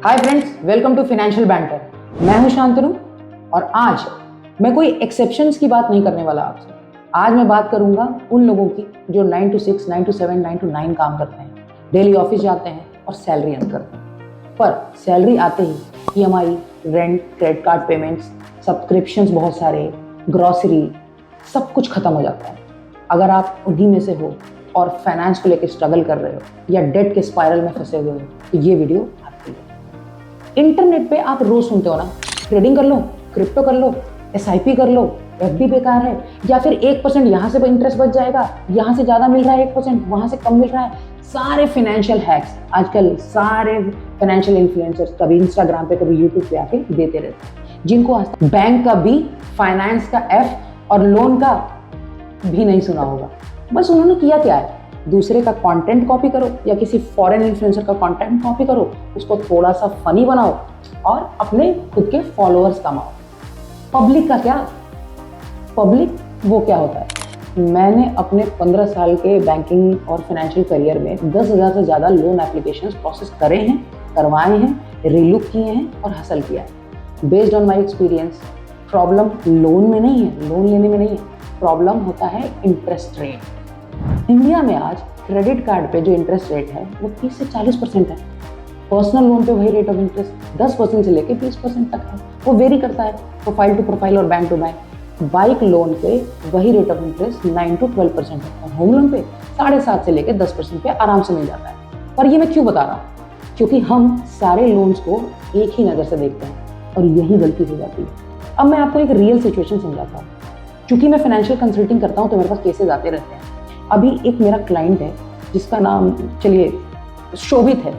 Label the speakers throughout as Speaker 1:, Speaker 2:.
Speaker 1: Hi friends, welcome to financial banter. मैं हूं शांतनु और आज मैं कोई एक्सेप्शंस की बात नहीं करने वाला आपसे। आज मैं बात करूंगा उन लोगों की जो 9 to 6, 9 to 7, 9 to 9 काम करते हैं, डेली ऑफिस जाते हैं और सैलरी अर्न करते हैं। पर सैलरी आते ही EMI, rent, credit card payments, subscriptions बहुत सारे, ग्रॉसरी, सब कुछ खत्म हो जाता है। अगर आप उन्हीं में से हो और फाइनेंस को लेकर स्ट्रगल कर रहे हो या डेट के स्पाइरल में फंसे हुए हो तो ये वीडियो आपके लिए। इंटरनेट पे आप रोज सुनते हो ना, ट्रेडिंग कर लो, क्रिप्टो कर लो, एसआईपी कर लो, एफडी बेकार है, या फिर 1% यहाँ से इंटरेस्ट बच जाएगा, यहाँ से ज्यादा मिल रहा है 1%, वहां से कम मिल रहा है। सारे फाइनेंशियल हैक्स आजकल सारे फाइनेंशियल इन्फ्लुएंसर्स कभी इंस्टाग्राम पे कभी यूट्यूब पे आके देते रहते हैं, जिनको आज तक बैंक का बी, फाइनेंस का एफ और लोन का भी नहीं सुना होगा। बस उन्होंने किया क्या है, दूसरे का कंटेंट कॉपी करो या किसी फॉरेन इन्फ्लुएंसर का कंटेंट कॉपी करो, उसको थोड़ा सा फनी बनाओ और अपने खुद के फॉलोअर्स कमाओ। पब्लिक का क्या, पब्लिक वो क्या होता है। मैंने अपने 15 साल के बैंकिंग और फाइनेंशियल करियर में 10,000 से ज़्यादा लोन एप्लीकेशंस प्रोसेस करे हैं, करवाए हैं, रिलुक किए हैं और हासिल किया है। Based on my experience, problem loan में नहीं है, लोन लेने में नहीं है, प्रॉब्लम होता है इंटरेस्ट रेट। इंडिया में आज क्रेडिट कार्ड पे जो इंटरेस्ट रेट है वो 30 से 40% है। पर्सनल लोन पे वही रेट ऑफ इंटरेस्ट 10% से लेकर 20% तक है। वो वेरी करता है प्रोफाइल टू प्रोफाइल और bank to bank. Bike loan पे वही रेट ऑफ इंटरेस्ट 9 to 12% है और होम लोन पे 7.5 से लेकर 10% पे आराम से मिल जाता है। पर ये मैं क्यों बता रहा हूँ, क्योंकि हम सारे लोन्स को एक ही नज़र से देखते हैं और यही गलती हो जाती है। अब मैं आपको एक रियल सिचुएशन समझाता हूँ। क्योंकि मैं फाइनेंशियल कंसल्टिंग करता हूँ तो मेरे पास केसेस आते रहते हैं। अभी एक मेरा क्लाइंट है जिसका नाम चलिए शोभित है,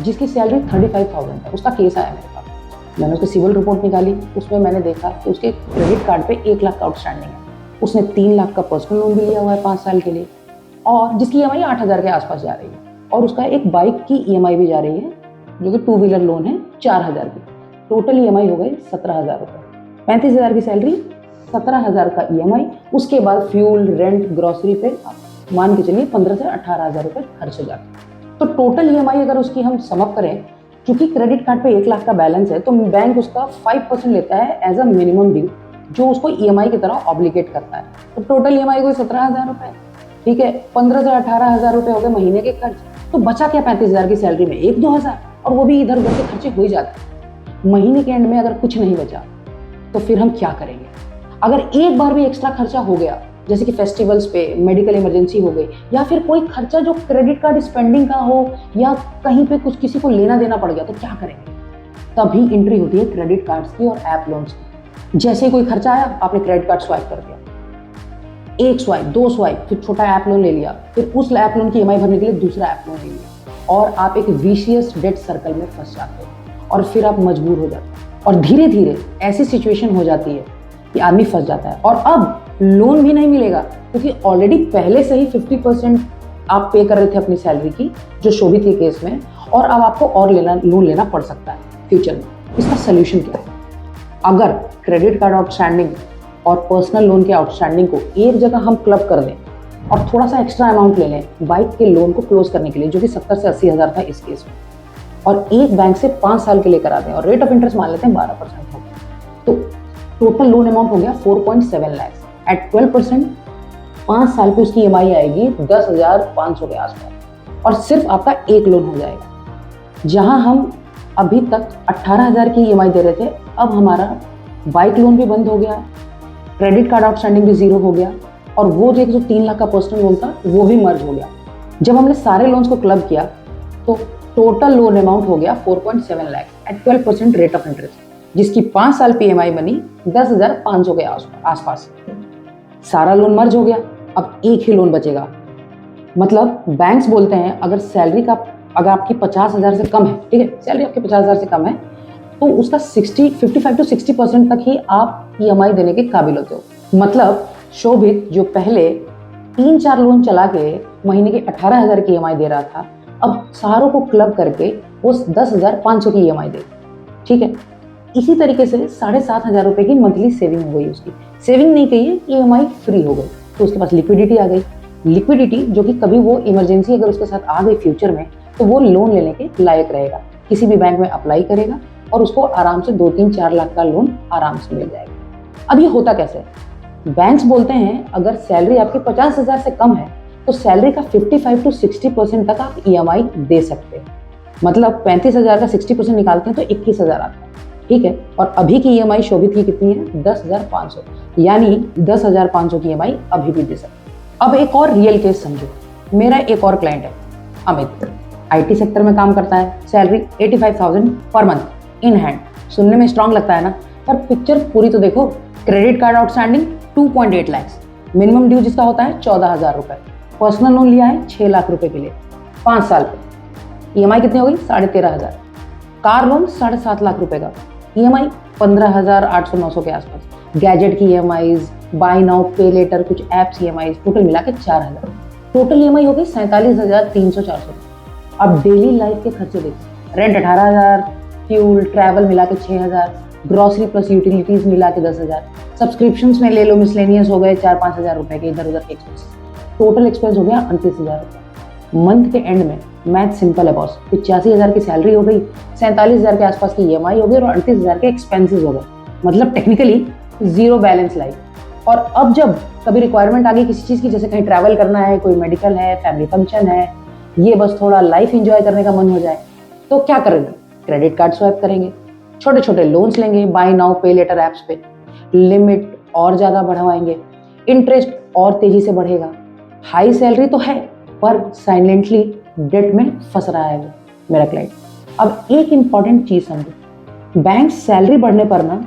Speaker 1: जिसकी सैलरी 35,000 है। उसका केस आया मेरे पास, मैंने उसकी सिविल रिपोर्ट निकाली, उसमें मैंने देखा कि उसके क्रेडिट कार्ड पे 1 लाख का आउटस्टैंडिंग है। उसने 3 लाख का पर्सनल लोन भी लिया हुआ है 5 साल के लिए, और जिसकी ईएमआई 8,000 के आसपास जा रही है, और उसका एक बाइक की ईएमआई भी जा रही है जो कि 2 व्हीलर लोन है 4,000 की। टोटल ईएमआई हो गई 17,000 रुपये। 35,000 की सैलरी, 17,000 का ईएमआई, उसके बाद फ्यूल, रेंट, ग्रॉसरी पे मान के चलिए 15 से 18,000 रुपये खर्च हो जाते हैं। तो टोटल ईएमआई अगर उसकी हम समअप करें, क्योंकि क्रेडिट कार्ड पे 1 लाख का बैलेंस है तो बैंक उसका 5% लेता है एज अ मिनिमम ड्यू, जो उसको ईएमआई की तरह ऑब्लिगेट करता है। तो टोटल ईएमआई कोई 17,000 रुपये, ठीक है। 15 से 18,000 रुपये हो गए महीने के खर्च। तो बचा क्या 35,000 की सैलरी में? 1-2 हज़ार, और वो भी इधर उधर के खर्चे हो ही जाते हैं। महीने के एंड में अगर कुछ नहीं बचा तो फिर हम क्या करेंगे? अगर एक बार भी एक्स्ट्रा खर्चा हो गया, जैसे कि फेस्टिवल्स पे, मेडिकल इमरजेंसी हो गई, या फिर कोई खर्चा जो क्रेडिट कार्ड स्पेंडिंग का हो, या कहीं पे कुछ किसी को लेना देना पड़ गया, तो क्या करेंगे? तभी एंट्री होती है क्रेडिट कार्ड्स की और ऐप लोन्स की। जैसे ही कोई खर्चा आया, आपने क्रेडिट कार्ड स्वाइप कर दिया, 1 स्वाइप, 2 स्वाइप, फिर छोटा ऐप लोन ले लिया, फिर उस ऐप लोन की ईएमआई भरने के लिए दूसरा ऐप लोन ले लिया, और आप एक विशियस डेट सर्कल में फंस जाते हो और फिर आप मजबूर हो जाते हो। और धीरे धीरे ऐसी सिचुएशन हो जाती है कि आदमी फंस जाता है, और अब लोन भी नहीं मिलेगा, क्योंकि ऑलरेडी पहले से ही 50% आप पे कर रहे थे अपनी सैलरी की, जो शोभित के केस में, और अब आपको और लोन लेना पड़ सकता है फ्यूचर में। इसका सोल्यूशन क्या है? अगर क्रेडिट कार्ड आउटस्टैंडिंग और पर्सनल लोन के आउटस्टैंडिंग को एक जगह हम क्लब कर दें और थोड़ा सा एक्स्ट्रा अमाउंट ले लें बाइक के लोन को क्लोज करने के लिए, जो कि 70 से 80 हज़ार था इस केस में, और एक बैंक से 5 साल के लिए करा दें और रेट ऑफ इंटरेस्ट मान लेते हैं 12% हो, तो टोटल लोन अमाउंट हो गया 4.7 लाख। एट 12% 5 साल पे उसकी ईएमआई आएगी 10,500 के आसपास, और सिर्फ आपका एक लोन हो जाएगा। जहां हम अभी तक 18,000 की ईएमआई दे रहे थे, अब हमारा बाइक लोन भी बंद हो गया, क्रेडिट कार्ड आउटस्टैंडिंग भी 0 हो गया, और वो जो 3 लाख का पर्सनल लोन था वो भी मर्ज हो गया। जब हमने सारे लोन्स को क्लब किया तो टोटल लोन अमाउंट हो गया 4.7 lakh at 12% rate of interest, जिसकी 5 साल की ईएमआई बनी 10,500 के आसपास। सारा लोन मर्ज हो गया, अब एक ही लोन बचेगा। मतलब बैंक्स बोलते हैं अगर सैलरी का, अगर आपकी 50,000 से कम है, ठीक है, सैलरी आपकी 50,000 से कम है, तो उसका 55 to 60% तक ही आप ईएमआई देने के काबिल होते हो। मतलब शोभित जो पहले 3-4 लोन चला के महीने के 18,000 की ईएमआई दे रहा था, अब सारों को क्लब करके वो 10,500 की ईएमआई दे, ठीक है। इसी तरीके से 7,500 रुपये की मंथली सेविंग हो गई। उसकी सेविंग नहीं कही, ईएमआई फ्री हो गई, तो उसके पास लिक्विडिटी आ गई। लिक्विडिटी जो कि कभी वो इमरजेंसी अगर उसके साथ आ गई फ्यूचर में, तो वो लोन लेने के लायक रहेगा। किसी भी बैंक में अप्लाई करेगा और उसको आराम से 2-3-4 लाख का लोन आराम से मिल जाएगा। अब ये होता कैसे? बैंक्स बोलते हैं अगर सैलरी आपकी 50,000 से कम है तो सैलरी का 55 to 60% तक आप EMI दे सकते हैं। मतलब 35,000 का 60% निकालते हैं तो 21,000 आता है, ठीक है। और अभी की EMI शोभित की कितनी है? 10,500, यानी 10,500 की EMI अभी भी दे सकते हैं। अब एक और रियल केस समझो। मेरा एक और क्लाइंट है अमित, IT सेक्टर में काम करता है, salary 85,000 per month in hand. सुनने में स्ट्रांग लगता है ना, पर पिक्चर पूरी तो देखो। Credit card outstanding 2.8 lakh, minimum due जिसका होता है 14,000 रुपए, पर्सनल लोन लिया है 6 लाख रुपए के लिए 5 साल पे, EMI कितनी हो गई? 13,500। कार लोन 7.5 लाख रुपए का, EMI 15,800-900 के आसपास। गैजेट की EMIs, बाय नाउ पे लेटर, कुछ एप्स EMIs, टोटल मिला के 4,000। टोटल EMI हो गई 47,300-400। अब डेली लाइफ के खर्चे देखिए, रेंट 18,000, फ्यूल ट्रैवल मिला के 6,000, ग्रॉसरी प्लस यूटिलिटीज मिला के 10,000, सब्सक्रिप्शंस में ले लो मिसलेनियस हो गए 4-5,000 रुपए के इधर उधर के एक्सपेंस। टोटल एक्सपेंस हो गया 29,000 रुपये। मंथ के एंड में मैथ सिंपल है बॉस, 85,000 की सैलरी हो गई, 47,000 के आसपास की EMI हो गई और 38,000 के एक्सपेंसेस हो गए। मतलब टेक्निकली जीरो बैलेंस लाइफ। और अब जब कभी रिक्वायरमेंट आ गई किसी चीज़ की, जैसे कहीं ट्रैवल करना है, कोई मेडिकल है, फैमिली फंक्शन है, ये बस थोड़ा लाइफ एंजॉय करने का मन हो जाए, तो क्या करेंगे? क्रेडिट कार्ड स्वैप करेंगे, छोटे छोटे लोन्स लेंगे बाय नाउ पे लेटर ऐप्स पे, लिमिट और ज़्यादा बढ़वाएंगे, इंटरेस्ट और तेजी से बढ़ेगा। हाई सैलरी तो है पर साइलेंटली डेट में फंस रहा है वो मेरा क्लाइंट। अब एक इंपॉर्टेंट चीज़ समझो, बैंक सैलरी बढ़ने पर ना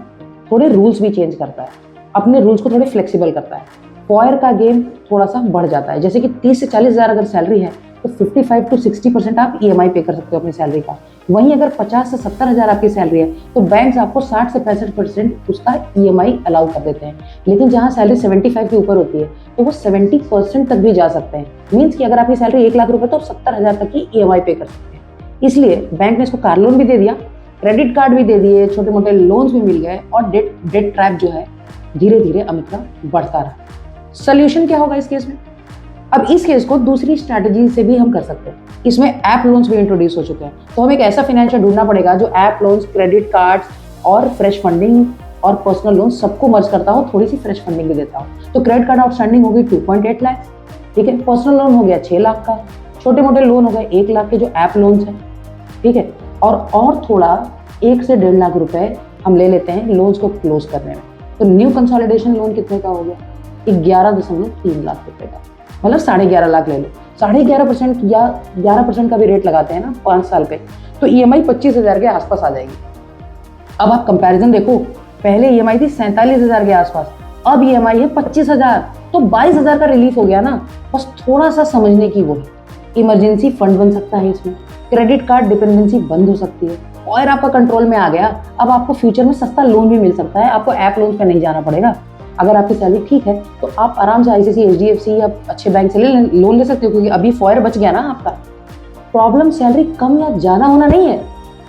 Speaker 1: थोड़े रूल्स भी चेंज करता है, अपने रूल्स को थोड़े फ्लेक्सिबल करता है। फॉयर का गेम थोड़ा सा बढ़ जाता है, जैसे कि 30 से 40,000 अगर सैलरी है तो 55 to 60% आप EMI पे कर सकते हो अपनी सैलरी का। वहीं अगर 50 से 70,000 आपकी सैलरी है तो बैंक्स आपको 60 से 65% उसका EMI अलाउ कर देते हैं। लेकिन जहां सैलरी 75 के ऊपर होती है तो वो 70% तक भी जा सकते हैं। मीन्स कि अगर आपकी सैलरी 1 लाख रुपए तो आप 70,000 तक की EMI पे कर सकते हैं। इसलिए बैंक ने इसको कार लोन भी दे दिया, क्रेडिट कार्ड भी दे दिए, छोटे मोटे लोन्स भी मिल गए और डेट ट्रैप जो है धीरे धीरे अमित का बढ़ता रहा। सोल्यूशन क्या होगा इस केस में? अब इस केस को दूसरी स्ट्रैटेजी से भी हम कर सकते हैं। इसमें ऐप लोन्स भी इंट्रोड्यूस हो चुके हैं, तो हमें एक ऐसा फाइनेंशियल ढूंढना पड़ेगा जो ऐप लोन्स, क्रेडिट कार्ड्स और फ्रेश फंडिंग और पर्सनल लोन सबको मर्ज करता हो, थोड़ी सी फ्रेश फंडिंग भी देता हो। तो क्रेडिट कार्ड आउटस्टैंडिंग हो गई 2.8 लाख, ठीक है। पर्सनल लोन हो गया 6 लाख का, छोटे मोटे लोन हो गए 1 लाख के जो ऐप लोन्स हैं, ठीक है। और थोड़ा 1 से 1.5 लाख रुपए हम ले लेते हैं लोन्स को क्लोज करने में। तो न्यू कंसोलिडेशन लोन कितने का हो गया? 11.3 लाख रुपए का, मतलब 11.5 लाख ले लो। 11.5% या 11% का भी रेट लगाते हैं ना 5 साल पे, तो EMI 25,000 के आसपास आ जाएगी। अब आप कंपैरिजन देखो, पहले EMI थी 47,000 के आसपास, अब EMI है 25,000, तो 22,000 का रिलीफ हो गया ना। बस थोड़ा सा समझने की वो है। इमरजेंसी फंड बन सकता है इसमें, क्रेडिट कार्ड डिपेंडेंसी बंद हो सकती है और आपका कंट्रोल में आ गया। अब आपको फ्यूचर में सस्ता लोन भी मिल सकता है, आपको ऐप लोन पे नहीं जाना पड़ेगा। अगर आपकी सैलरी ठीक है तो आप आराम से ICICI, HDFC या अच्छे बैंक से लोन ले सकते हो, क्योंकि अभी फॉयर बच गया ना आपका। प्रॉब्लम सैलरी कम या ज़्यादा होना नहीं है,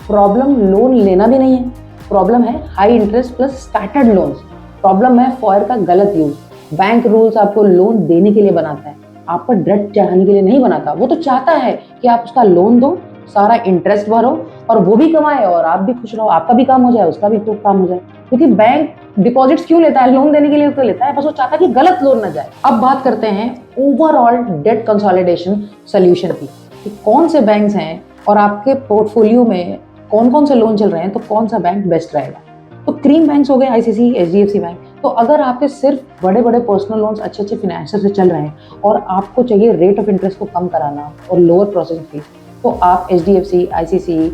Speaker 1: प्रॉब्लम लोन लेना भी नहीं है। प्रॉब्लम है high interest plus scattered loans. Problem है फॉयर का गलत यूज। बैंक रूल्स आपको लोन देने के लिए बनाता है, आप पर डेट चढ़ाने के लिए नहीं बनाता। वो तो चाहता है कि आप उसका लोन दो, सारा इंटरेस्ट भरो और वो भी कमाए और आप भी खुश रहो, आपका भी काम हो जाए, उसका भी तो काम हो जाए। क्योंकि बैंक डिपॉजिट्स क्यों लेता है? लोन देने के लिए तो लेता है, बस वो चाहता है कि गलत लोन ना जाए। अब बात करते हैं ओवरऑल डेट कंसोलिडेशन सोल्यूशन की, कि कौन से बैंक्स हैं और आपके पोर्टफोलियो में कौन कौन से लोन चल रहे हैं, तो कौन सा बैंक बेस्ट रहेगा। तो क्रीम बैंक्स हो गए ICICI, HDFC बैंक। तो अगर आपके सिर्फ बड़े बड़े पर्सनल लोन्स अच्छे अच्छे फाइनेंसर से चल रहे हैं और आपको चाहिए रेट ऑफ इंटरेस्ट को कम कराना और लोअर प्रोसेसिंग फीस, तो आप HDFC, ICICI,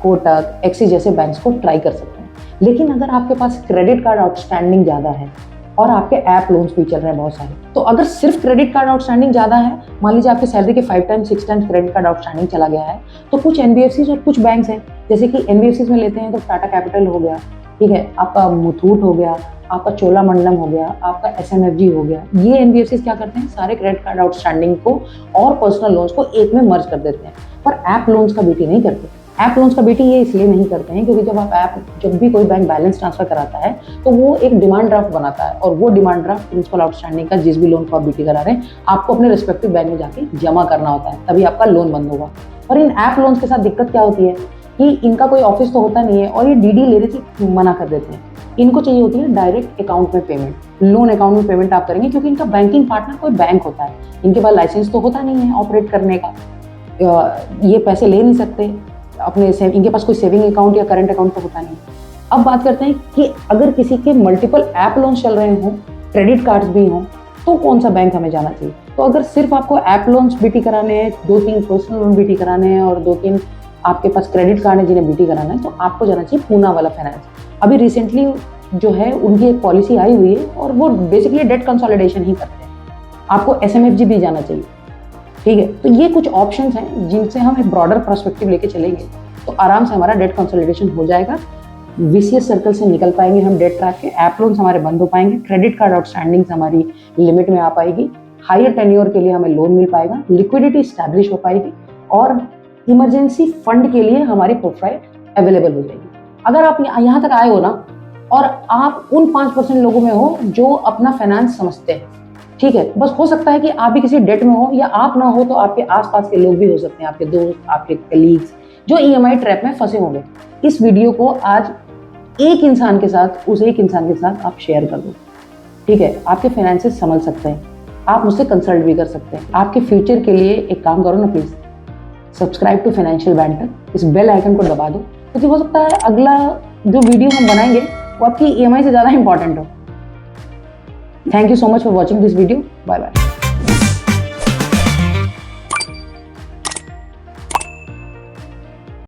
Speaker 1: कोटक, एक्सिस जैसे बैंक्स को ट्राई कर सकते हैं। लेकिन अगर आपके पास क्रेडिट कार्ड आउटस्टैंडिंग ज़्यादा है और आपके ऐप लोन्स भी चल रहे हैं बहुत सारे, तो अगर सिर्फ क्रेडिट कार्ड आउटस्टैंडिंग ज़्यादा है, मान लीजिए आपकी सैलरी के 5 times 6 times credit card outstanding चला गया है, तो कुछ NBFCs और कुछ बैंक्स हैं, जैसे कि NBFCs में लेते हैं तो टाटा कैपिटल हो गया, ठीक है, आपका मुथूट हो गया, आपका चोलामंडलम हो गया, आपका SMFG हो गया। ये NBFCs क्या करते हैं, सारे क्रेडिट कार्ड आउटस्टैंडिंग को और पर्सनल लोन्स को एक में मर्ज कर देते हैं, पर ऐप लोन्स का बीटी नहीं करते। ऐप लोन्स का बीटी ये इसलिए नहीं करते हैं क्योंकि जब भी कोई बैंक बैलेंस ट्रांसफर कराता है तो वो एक डिमांड ड्राफ्ट बनाता है और वो डिमांड ड्राफ्ट प्रिंसिपल आउटस्टैंडिंग का जिस भी लोन को आप बीटी करा रहे हैं आपको अपने रिस्पेक्टिव बैंक में जाके जमा करना होता है, तभी आपका लोन बंद होगा। और इन ऐप लोन्स के साथ दिक्कत क्या होती है कि इनका कोई ऑफिस तो होता नहीं है और ये डीडी लेने से मना कर देते हैं। इनको चाहिए होती है डायरेक्ट अकाउंट में पेमेंट, लोन अकाउंट में पेमेंट आप करेंगे, क्योंकि इनका बैंकिंग पार्टनर कोई बैंक होता है, इनके पास लाइसेंस तो होता नहीं है ऑपरेट करने का, ये पैसे ले नहीं सकते अपने से, इनके पास कोई सेविंग अकाउंट या करंट अकाउंट तो होता नहीं। अब बात करते हैं कि अगर किसी के मल्टीपल ऐप लोन चल रहे हों, क्रेडिट कार्ड्स भी हों, तो कौन सा बैंक हमें जाना चाहिए। तो अगर सिर्फ आपको ऐप लोन्स बीटी कराने हैं, 2-3 पर्सनल लोन बीटी कराने हैं और 2-3 आपके पास क्रेडिट कार्ड है जिन्हें बीटी कराना है, तो आपको जाना चाहिए पूना वाला फाइनेंस। अभी रिसेंटली जो है उनकी एक पॉलिसी आई हुई है और वो बेसिकली डेट कंसोलिडेशन ही करते हैं। आपको SMFG भी जाना चाहिए, ठीक है। तो ये कुछ ऑप्शंस हैं जिनसे हम एक ब्रॉडर पर्सपेक्टिव लेके चलेंगे तो आराम से हमारा डेट कंसोलिडेशन हो जाएगा, VCS सर्कल से निकल पाएंगे हम डेट ट्रैप के, ऐप लोन्स हमारे बंद हो पाएंगे, क्रेडिट कार्ड आउटस्टैंडिंग्स हमारी लिमिट में आ पाएगी, हायर टेन्योर के लिए हमें लोन मिल पाएगा, लिक्विडिटी स्टैब्लिश हो पाएगी और इमरजेंसी फंड के लिए हमारी प्रोफाइल अवेलेबल हो जाएगी। अगर आप यहाँ तक आए हो ना और आप उन 5% लोगों में हो जो अपना फाइनेंस समझते हैं, ठीक है, बस हो सकता है कि आप भी किसी डेट में हो या आप ना हो तो आपके आसपास के लोग भी हो सकते हैं, आपके दोस्त, आपके कलीग्स जो EMI ट्रैप में फंसे होंगे। इस वीडियो को आज एक इंसान के साथ, उस एक इंसान के साथ आप शेयर कर दो, ठीक है। आपके फाइनेंसेस समझ सकते हैं, आप मुझसे कंसल्ट भी कर सकते हैं। आपके फ्यूचर के लिए एक काम करो ना please, subscribe to financial banter, इस बेल आइकन को दबा दो, क्योंकि हो सकता है अगला जो वीडियो हम बनाएंगे वो आपकी EMI से ज़्यादा इंपॉर्टेंट हो। Thank you so much for watching this video, bye bye.